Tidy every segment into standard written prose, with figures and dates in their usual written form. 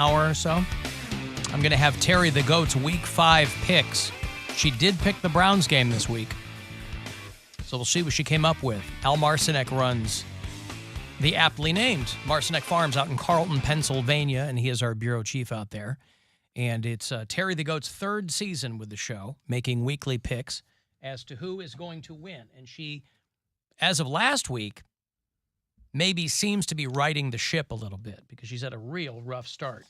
hour or so, I'm going to have Terry the Goat's Week 5 picks. She did pick the Browns game this week, so we'll see what she came up with. Al Marcinek runs the aptly named Marcinek Farms out in Carlton, Pennsylvania, and he is our bureau chief out there. And it's Terry the Goat's third season with the show, making weekly picks as to who is going to win. And she, as of last week, maybe seems to be riding the ship a little bit because she's had a real rough start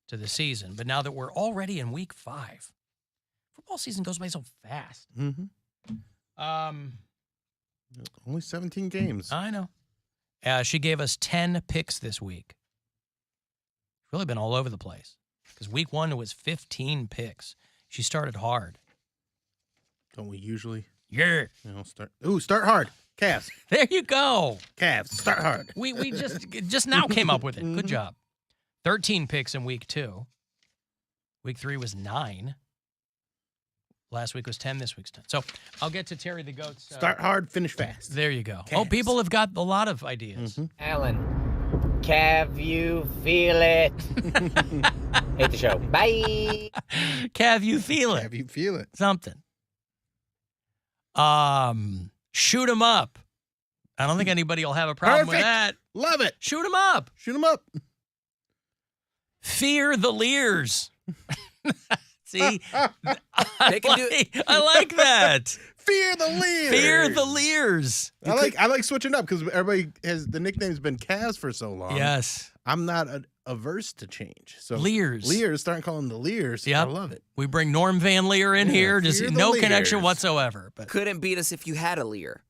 to the season. But now that we're already in week 5, football season goes by so fast. Mm-hmm. Only 17 games. I know. She gave us 10 picks this week. It's really been all over the place because week 1 was 15 picks. She started hard. Don't we usually? Yeah. Start hard. Calves. There you go. Calves. Start hard. We just now came up with it. Good job. 13 picks in week 2. Week 3 was 9. Last week was 10. This week's 10. So I'll get to Terry the Goat's. Start hard, finish fast. There you go. Calves. Oh, people have got a lot of ideas. Mm-hmm. Alan, Cav, you feel it. Hate the show. Bye. Cav, you feel it. Have you feel it? Something. Shoot 'em up. I don't think anybody will have a problem with that. Love it. Shoot 'em up. Shoot 'em up. Fear the Lears. See, They can do it. I like that. Fear the Lears. Fear the Lears. I like switching up because everybody has the nickname's been Cavs for so long. Yes. I'm not averse to change. So Lears. Starting calling the Lears. Yep. I love it. We bring Norm Van Leer in here. Just Fear the no Lears. connection whatsoever. But Couldn't beat us if you had a Lear,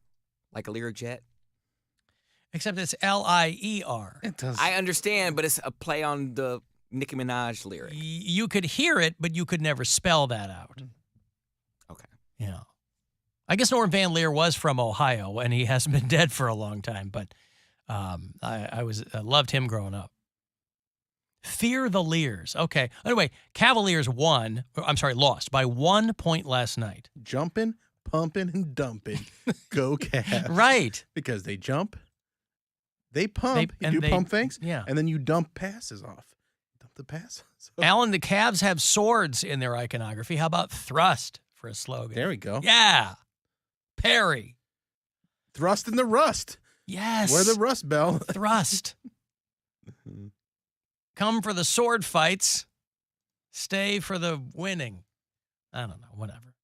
like a Lear jet. except it's Lier. It does. I understand, but it's a play on the Nicki Minaj lyric. You could hear it, but you could never spell that out. Okay. Yeah. I guess Norm Van Leer was from Ohio, and he hasn't been dead for a long time, but I loved him growing up. Fear the Lears. Okay. Anyway, Cavaliers lost by 1 point last night. Jumping, pumping, and dumping. Go Cavs. Right. Because they jump, they pump, you pump things, yeah. and then you dump passes off. Dump the pass. So, Alan, the Cavs have swords in their iconography. How about thrust for a slogan? there we go. Yeah. Perry. Thrust in the rust. Yes. Wear the rust bell. Thrust. Come for the sword fights. Stay for the winning. I don't know. Whatever.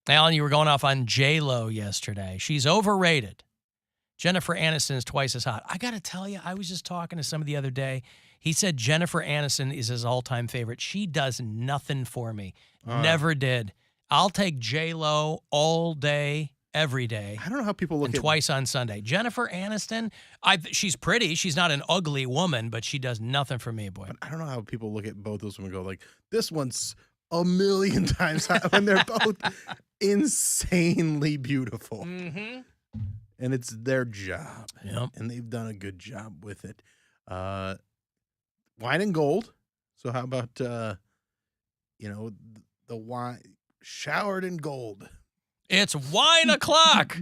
Alan, you were going off on J-Lo yesterday. She's overrated. Jennifer Aniston is twice as hot. I got to tell you, I was just talking to somebody the other day. He said Jennifer Aniston is his all-time favorite. She does nothing for me. Never did. I'll take J-Lo all day, every day. I don't know how people look and at twice on Sunday. Jennifer Aniston, she's pretty. She's not an ugly woman, but she does nothing for me, boy. I don't know how people look at both those women and go like, this one's a million times hot when they're both insanely beautiful. Mm-hmm. And it's their job. Yep. And they've done a good job with it. Wine and gold. So how about, the wine showered in gold. It's wine o'clock.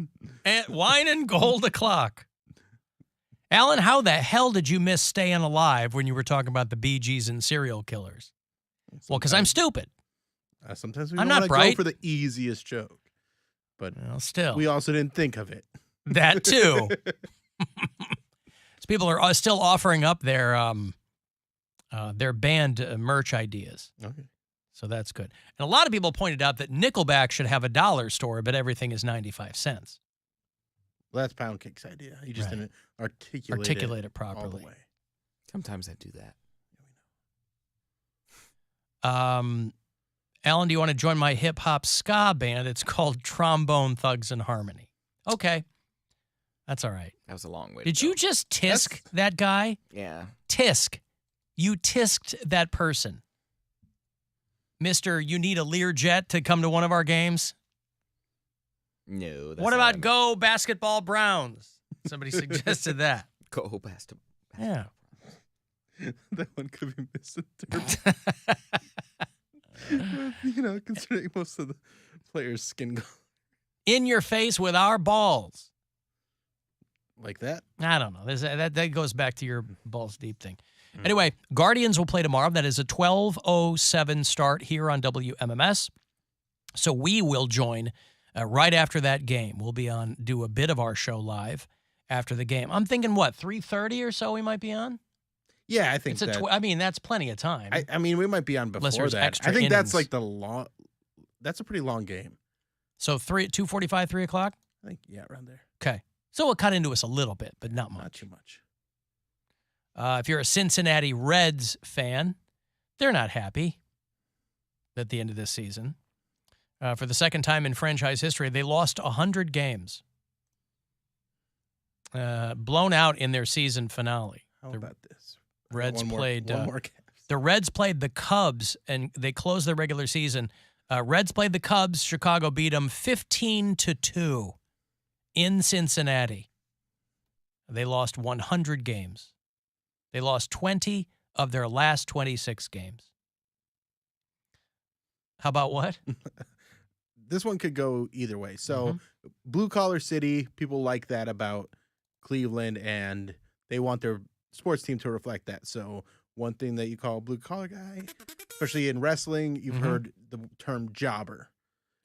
Wine and gold o'clock. Alan, how the hell did you miss Staying Alive when you were talking about the Bee Gees and serial killers? Well, because I'm stupid. Sometimes we I'm don't not want to go bright. for the easiest joke. But Still. we also didn't think of it. That too. People are still offering up their band merch ideas. Okay. So that's good. And a lot of people pointed out that Nickelback should have a dollar store, but everything is 95 cents. Well, that's Poundcake's idea. He just Right. didn't Articulate it all the properly. way. Sometimes I do that. Alan, do you want to join my hip-hop ska band? It's called Trombone Thugs and Harmony. Okay. That's all right. That was a long way. Did to go. you just tisk that guy? Yeah. Tisk. You tisked that person. Mr. You need a Learjet to come to one of our games? No. That's What not about I Go Basketball Browns? Somebody suggested that. meant. Go past him. Yeah. That one could be misinterpreted. Considering most of the players' skin color. In your face with our balls. Like that? I don't know. That goes back to your balls deep thing. Anyway, Guardians will play tomorrow. That is a 12:07 start here on WMMS. So we will join right after that game. We'll be on, do a bit of our show live after the game. I'm thinking, what, 3:30 or so we might be on? Yeah, I think It's I mean, that's plenty of time. I mean, we might be on Unless before there's that. extra I think innings. that's like that's a pretty long game. So 2:45, 3 o'clock? I think, yeah, around there. Okay. So it'll cut into us a little bit, but not much. Not too much. If you're a Cincinnati Reds fan, they're not happy at the end of this season. For the second time in franchise history, they lost 100 games. Blown out in their season finale. How The about this? Reds played. One more Cavs. The Reds played the Cubs, and they closed their regular season. Reds played the Cubs. Chicago beat them 15-2 in Cincinnati. They lost 100 games. They lost 20 of their last 26 games. How about what? This one could go either way. So, Mm-hmm. blue collar city, people like that about Cleveland, and they want their sports team to reflect that. So, one thing that you call a blue collar guy, especially in wrestling, you've Mm-hmm. heard the term jobber.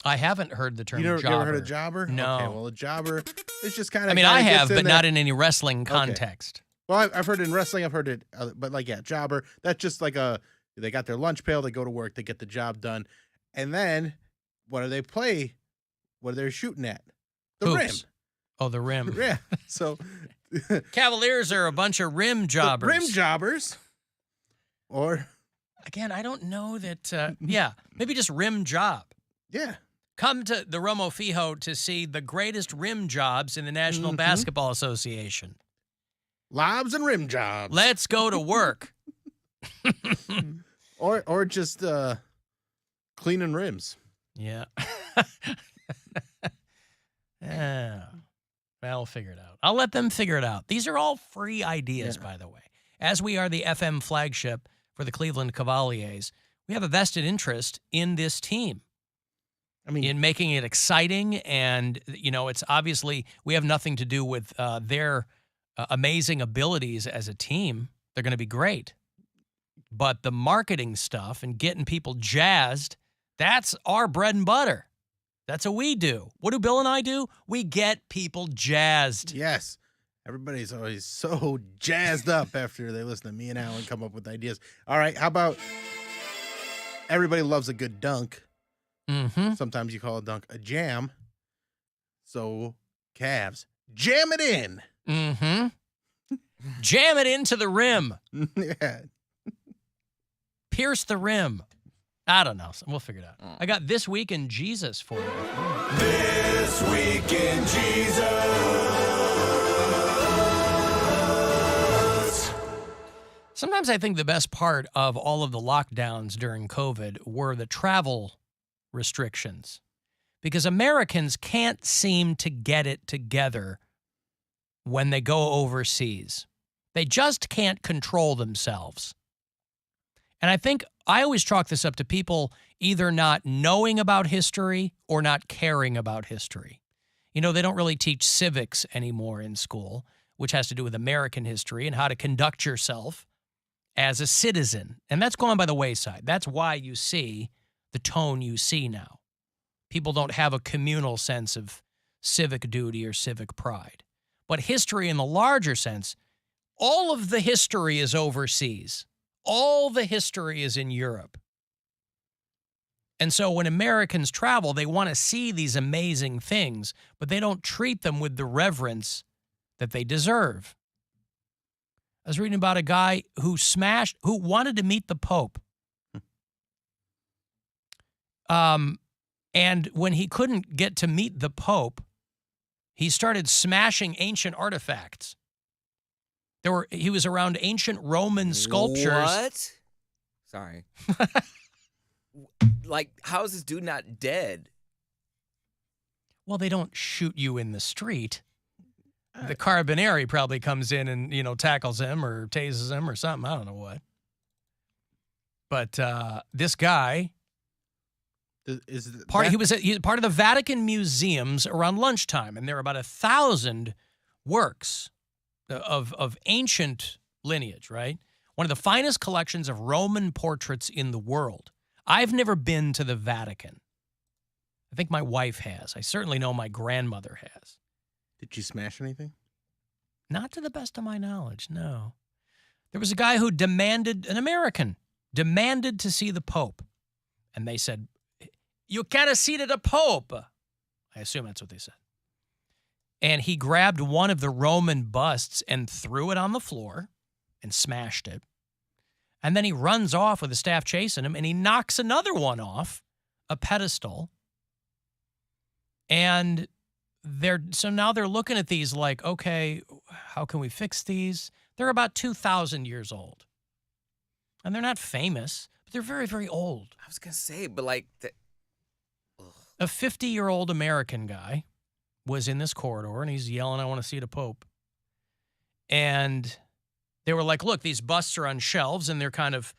I haven't heard the term You jobber. ever heard of jobber? No. Okay, well, a jobber is just kind of. I mean, I have, but not in any wrestling context. Well, I've heard it in wrestling. I've heard it, but like, yeah, jobber. That's just like they got their lunch pail. They go to work. They get the job done, and then what do they play? What are they shooting at? The rim. Hoops. Oh, the rim. Yeah. So Cavaliers are a bunch of rim jobbers. rim jobbers. Or Again, I don't know that. Yeah, maybe just rim job. yeah. Come to the Romo Fijo to see the greatest rim jobs in the National Basketball Association. Lobs and rim jobs. Let's go to work. Or just cleaning rims. Yeah. Yeah. I'll figure it out. I'll let them figure it out. These are all free ideas, by the way. As we are the FM flagship for the Cleveland Cavaliers, we have a vested interest in this team. I mean, In making it exciting, and, it's obviously, we have nothing to do with their amazing abilities as a team. They're going to be great. But the marketing stuff and getting people jazzed, that's our bread and butter. That's what we do. What do Bill and I do? We get people jazzed. yes. Everybody's always so jazzed up after they listen to me and Alan come up with ideas. All right, how about everybody loves a good dunk? Mm-hmm. Sometimes you call a dunk a jam. So, Cavs, jam it in. Mm-hmm. Jam it into the rim. Yeah. Pierce the rim. I don't know. We'll figure it out. I got This Week in Jesus for you. This Week in Jesus. Sometimes I think the best part of all of the lockdowns during COVID were the travel restrictions, because Americans can't seem to get it together when they go overseas. They just can't control themselves. And I think I always chalk this up to people either not knowing about history or not caring about history. They don't really teach civics anymore in school, which has to do with American history and how to conduct yourself as a citizen. And that's gone by the wayside. That's why you see the tone you see now. People don't have a communal sense of civic duty or civic pride. But history in the larger sense, all of the history is overseas. All the history is in Europe. And so when Americans travel, they want to see these amazing things, but they don't treat them with the reverence that they deserve. I was reading about a guy who wanted to meet the Pope. And when he couldn't get to meet the Pope, he started smashing ancient artifacts. He was around ancient Roman sculptures. What? Sorry. Like, how is this dude not dead? Well, they don't shoot you in the street. The Carabinieri probably comes in and, tackles him or tases him or something. I don't know what. But this guy, He's he was part of the Vatican museums around lunchtime, and there are about 1,000 works of ancient lineage, right? one of the finest collections of Roman portraits in the world. I've never been to the Vatican. I think my wife has. I certainly know my grandmother has. Did you smash anything? Not to the best of my knowledge, no. There was a guy who an American, demanded to see the Pope. And they said, "You can't see the Pope." I assume that's what they said. And he grabbed one of the Roman busts and threw it on the floor and smashed it. And then he runs off with the staff chasing him, and he knocks another one off a pedestal. And so now they're looking at these like, okay, how can we fix these? They're about 2,000 years old. And they're not famous, but they're very, very old. I was going to say, but like... A 50-year-old American guy was in this corridor, and he's yelling, "I want to see the Pope." And they were like, look, these busts are on shelves, and they're kind of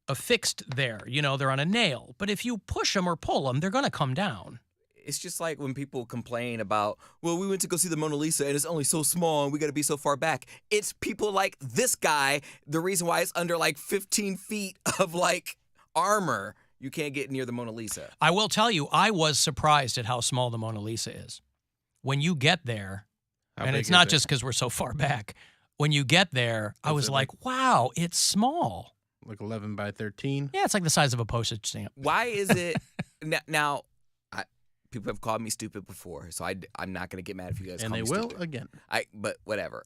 affixed there. You know, they're on a nail. But if you push them or pull them, they're going to come down. It's just like when people complain about, well, we went to go see the Mona Lisa and it's only so small and we got to be so far back. It's people like this guy, the reason why it's under like 15 feet of like armor. You can't get near the Mona Lisa. I will tell you, I was surprised at how small the Mona Lisa is. When you get there, and it's not just because we're so far back, when you get there, I was like, wow, it's small. Like 11 by 13? Yeah, it's like the size of a postage stamp. Why is it now? People have called me stupid before, so I'm not going to get mad if you guys call me stupid. And they will again. But whatever.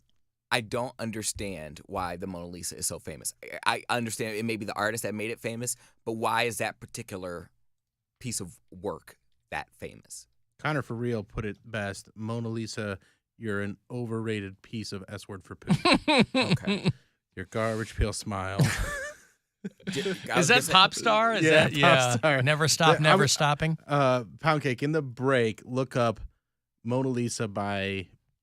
I don't understand why the Mona Lisa is so famous. I understand it may be the artist that made it famous, but why is that particular piece of work that famous? Connor for real put it best. Mona Lisa, you're an overrated piece of S-word for poop. Okay. Your garbage pail smile. Is that Pop Star? Is yeah, that, Pop Star. Never stop, never stopping. Poundcake, in the break, look up Mona Lisa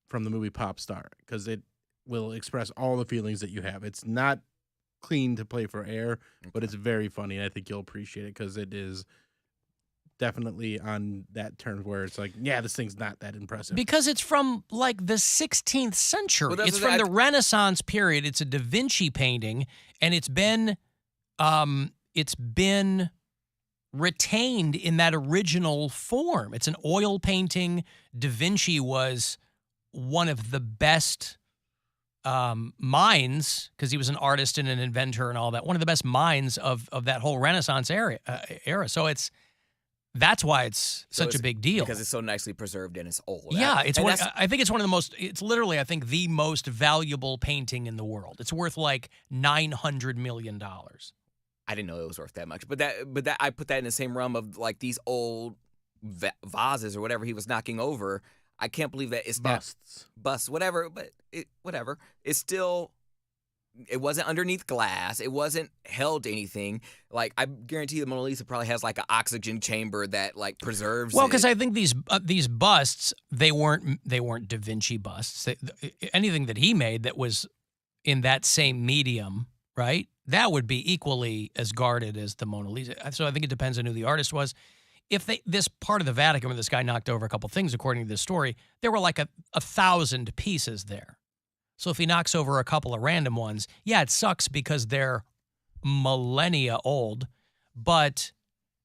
from the movie Pop Star, because it will express all the feelings that you have. It's not clean to play for air, but it's very funny, and I think you'll appreciate it because it is definitely on that term where it's like, yeah, this thing's not that impressive. Because it's from like the 16th century. Well, it's from the Renaissance period. It's a Da Vinci painting, and it's been retained in that original form. It's an oil painting. Da Vinci was one of the best minds, because he was an artist and an inventor and all that, one of the best minds of that whole Renaissance era. So that's why it's such a big deal. Because it's so nicely preserved and it's old. Yeah, I think it's one of the most, it's literally, I think, the most valuable painting in the world. It's worth like $900 million. I didn't know it was worth that much. But that I put that in the same realm of like these old vases or whatever he was knocking over. I can't believe that it's busts, whatever, but whatever. It's still, it wasn't underneath glass. It wasn't held to anything. Like, I guarantee the Mona Lisa probably has like an oxygen chamber that like preserves Well, because I think these busts, they weren't Da Vinci busts. Anything that he made that was in that same medium, right? That would be equally as guarded as the Mona Lisa. So I think it depends on who the artist was. If this part of the Vatican where this guy knocked over a couple things, according to this story, there were like 1,000 pieces there. So if he knocks over a couple of random ones, yeah, it sucks because they're millennia old, but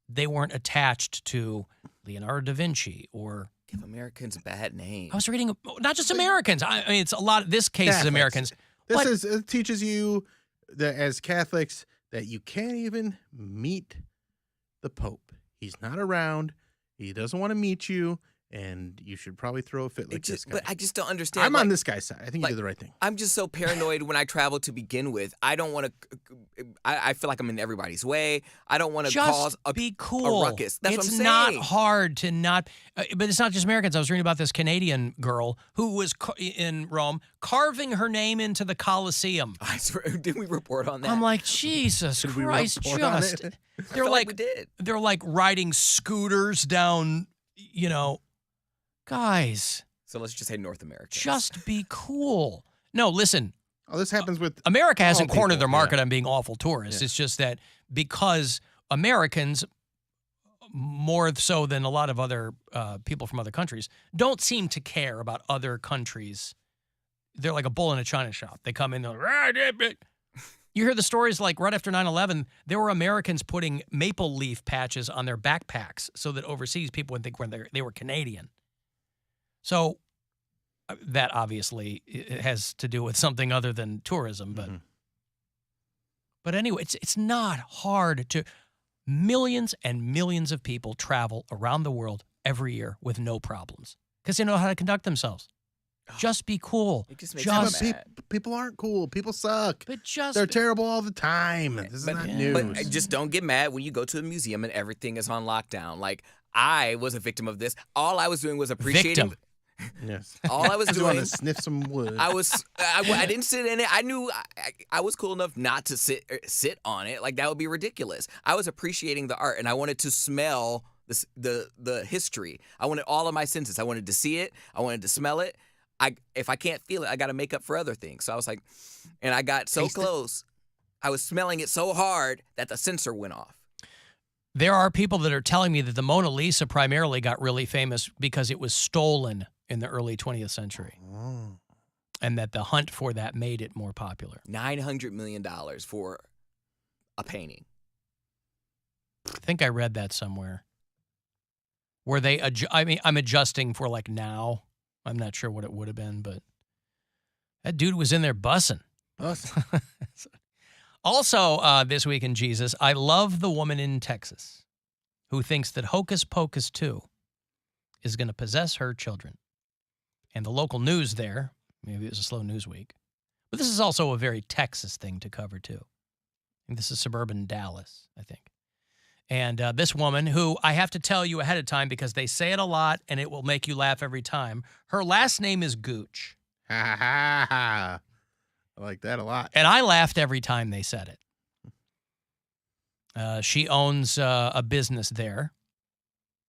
they weren't attached to Leonardo da Vinci or... Give Americans a bad name. I was reading, not just Americans. I mean, it's a lot. This case Catholics. is Americans. It teaches you that as Catholics that you can't even meet the Pope. He's not around. He doesn't want to meet you, and you should probably throw a fit like this guy. But I just don't understand. I'm on this guy's side. I think you did the right thing. I'm just so paranoid when I travel to begin with. I don't want to. I feel like I'm in everybody's way. I don't want to cause a ruckus. That's what I'm saying. It's not hard to not. But it's not just Americans. I was reading about this Canadian girl who was in Rome carving her name into the Colosseum. I swear, didn't we report on that? I'm like, Jesus Christ! They're like we did. They're like riding scooters down. You know, guys. So let's just say North America. Just be cool. No, listen. Oh, this happens with America hasn't cornered their market on being awful tourists. Yeah. It's just that because Americans, more so than a lot of other people from other countries, don't seem to care about other countries. They're like a bull in a china shop. They come in, they're like, You hear the stories like right after 9/11, there were Americans putting maple leaf patches on their backpacks so that overseas people would think they were Canadian. So that obviously has to do with something other than tourism. But anyway, it's not hard to. Millions and millions of people travel around the world every year with no problems because they know how to conduct themselves. Just be cool. It just makes me mad. People aren't cool. People suck. But just They're terrible all the time. This is not news. But just don't get mad when you go to a museum and everything is on lockdown. Like, I was a victim of this. All I was doing was appreciating. Victim. Yes. All I was Just doing. want to sniff some wood. I didn't sit in it. I knew I was cool enough not to sit on it. Like, that would be ridiculous. I was appreciating the art, and I wanted to smell the history. I wanted all of my senses. I wanted to see it. I wanted to smell it. If I can't feel it, I got to make up for other things. So I was like, and I got so close. I was smelling it so hard that the sensor went off. There are people that are telling me that the Mona Lisa primarily got really famous because it was stolen in the early 20th century. Oh. And that the hunt for that made it more popular. $900 million for a painting. I think I read that somewhere. Were they, I'm adjusting for like now. I'm not sure what it would have been, but that dude was in there bussing. Also, this week in Jesus, I love the woman in Texas who thinks that Hocus Pocus 2 is going to possess her children. And the local news there, maybe it was a slow news week, but this is also a very Texas thing to cover too. I think this is suburban Dallas, I think. And this woman, who I have to tell you ahead of time because they say it a lot and it will make you laugh every time, her last name is Gooch. Ha ha ha. I like that a lot. And I laughed every time they said it. She owns a business there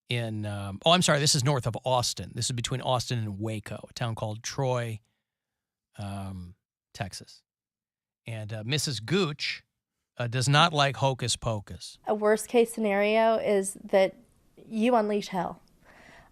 in, I'm sorry, this is north of Austin. This is between Austin and Waco, a town called Troy, Texas. And Mrs. Gooch does not like Hocus Pocus. A worst case scenario is that you unleash hell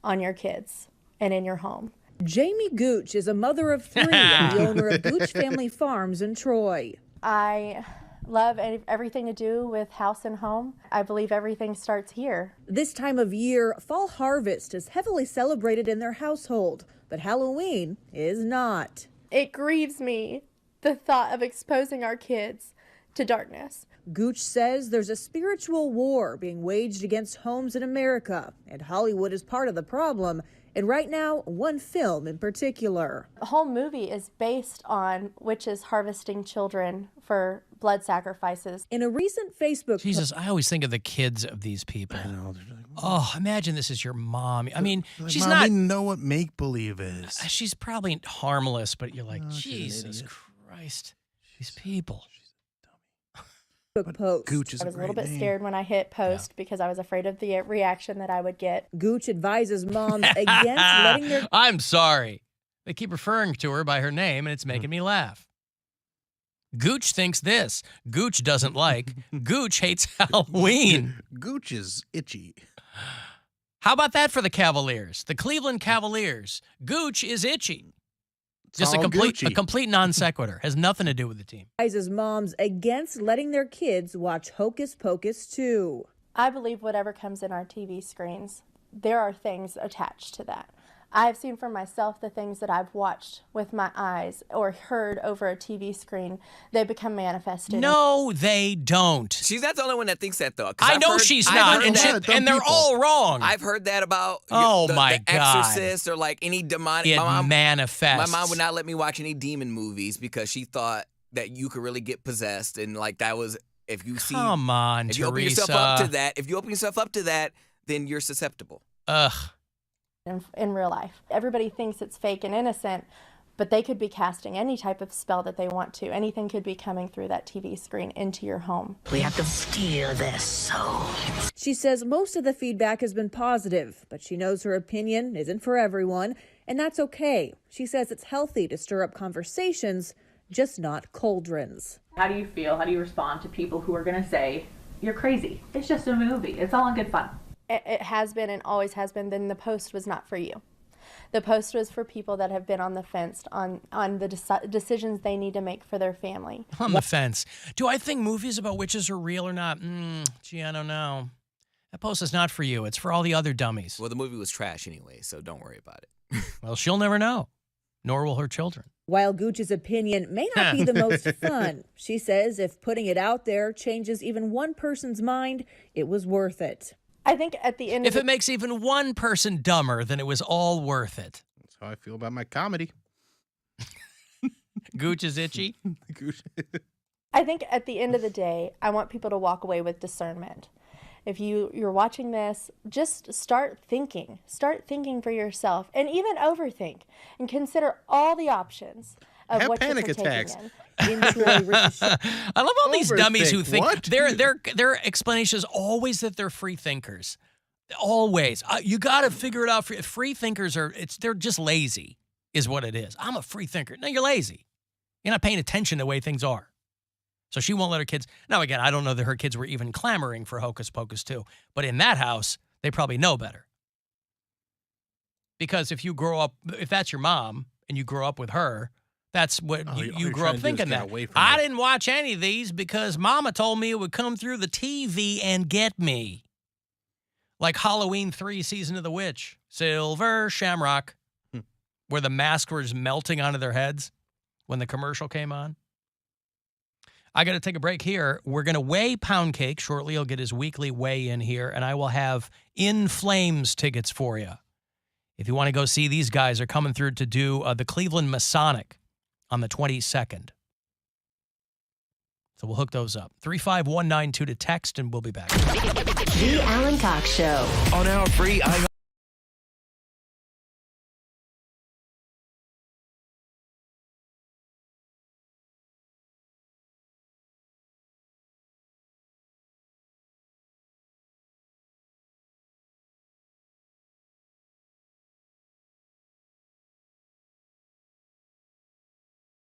on your kids and in your home. Jamie Gooch is a mother of 3 and the owner of Gooch Family Farms in Troy. I love everything to do with house and home. I believe everything starts here. This time of year, fall harvest is heavily celebrated in their household, but Halloween is not. It grieves me, the thought of exposing our kids to darkness. Gooch says there's a spiritual war being waged against homes in America, and Hollywood is part of the problem. And right now, one film in particular. The whole movie is based on witches harvesting children for blood sacrifices. In a recent Facebook Jesus, I always think of the kids of these people. I know. Oh, imagine this is your mom. I mean, Like, she's Mom, not. we know what make-believe is. She's probably harmless, but you're like, Oh, she's an Jesus idiot. Christ, these people. post. Gooch is I was a little great bit name. scared when I hit post because I was afraid of the reaction that I would get. Gooch advises moms against letting their I'm sorry. They keep referring to her by her name, and it's making me laugh. Gooch thinks this. Gooch doesn't like. Gooch hates Halloween. Gooch is itchy. How about that for the Cavaliers? The Cleveland Cavaliers. Gooch is itchy. Just a all Gucci. complete non sequitur. Has nothing to do with the team. advises moms against letting their kids watch Hocus Pocus 2. I believe whatever comes in our TV screens, there are things attached to that. I've seen for myself the things that I've watched with my eyes or heard over a TV screen, they become manifested. No, they don't. She's not the only one that thinks that, though. 'cause I I've know heard- she's I've not, heard and, that- and they're all wrong. I've heard that about Oh, the my God. Exorcist or like any demonic. It my manifests. mom would not let me watch any demon movies because she thought that you could really get possessed, and like that was if you see. Come on, if you open Teresa. yourself up to that, if you open yourself up to that, then you're susceptible. Ugh. in real life. Everybody thinks it's fake and innocent, but they could be casting any type of spell that they want to. Anything could be coming through that TV screen into your home. We have to steal their souls. She says most of the feedback has been positive, but she knows her opinion isn't for everyone, and that's okay. She says it's healthy to stir up conversations, just not cauldrons. How do you feel? How do you respond to people who are going to say, you're crazy? It's just a movie. It's all in good fun. It has been and always has been, then the post was not for you. The post was for people that have been on the fence on the decisions they need to make for their family. On the fence. Do I think movies about witches are real or not? Gee, I don't know. That post is not for you. It's for all the other dummies. Well, the movie was trash anyway, so don't worry about it. Well, she'll never know, nor will her children. While Gooch's opinion may not be the most fun, she says if putting it out there changes even one person's mind, it was worth it. I think at the end if it makes even one person dumber, then it was all worth it. That's how I feel about my comedy. Gooch is itchy. I think at the end of the day, I want people to walk away with discernment. If you're watching this, just start thinking. Start thinking for yourself, and even overthink, and consider all the options of what you're partaking in. I love all these dummies who think their explanation is always that they're free thinkers. Always, you got to figure it out. Free thinkers they're just lazy, is what it is. I'm a free thinker. No, you're lazy. You're not paying attention to the way things are. So she won't let her kids. Now, again, I don't know that her kids were even clamoring for Hocus Pocus 2, but in that house, they probably know better. Because if that's your mom and you grow up with her, that's what you grew up thinking that. I didn't watch any of these because Mama told me it would come through the TV and get me. Like Halloween 3 Season of the Witch, Silver Shamrock, where the mask was melting onto their heads when the commercial came on. I got to take a break here. We're going to weigh Poundcake. Shortly, he'll get his weekly weigh-in here, and I will have In Flames tickets for you. If you want to go see these guys, are coming through to do the Cleveland Masonic on the 22nd. So we'll hook those up. 35192 to text, and we'll be back. The Alan Cox Show. On our free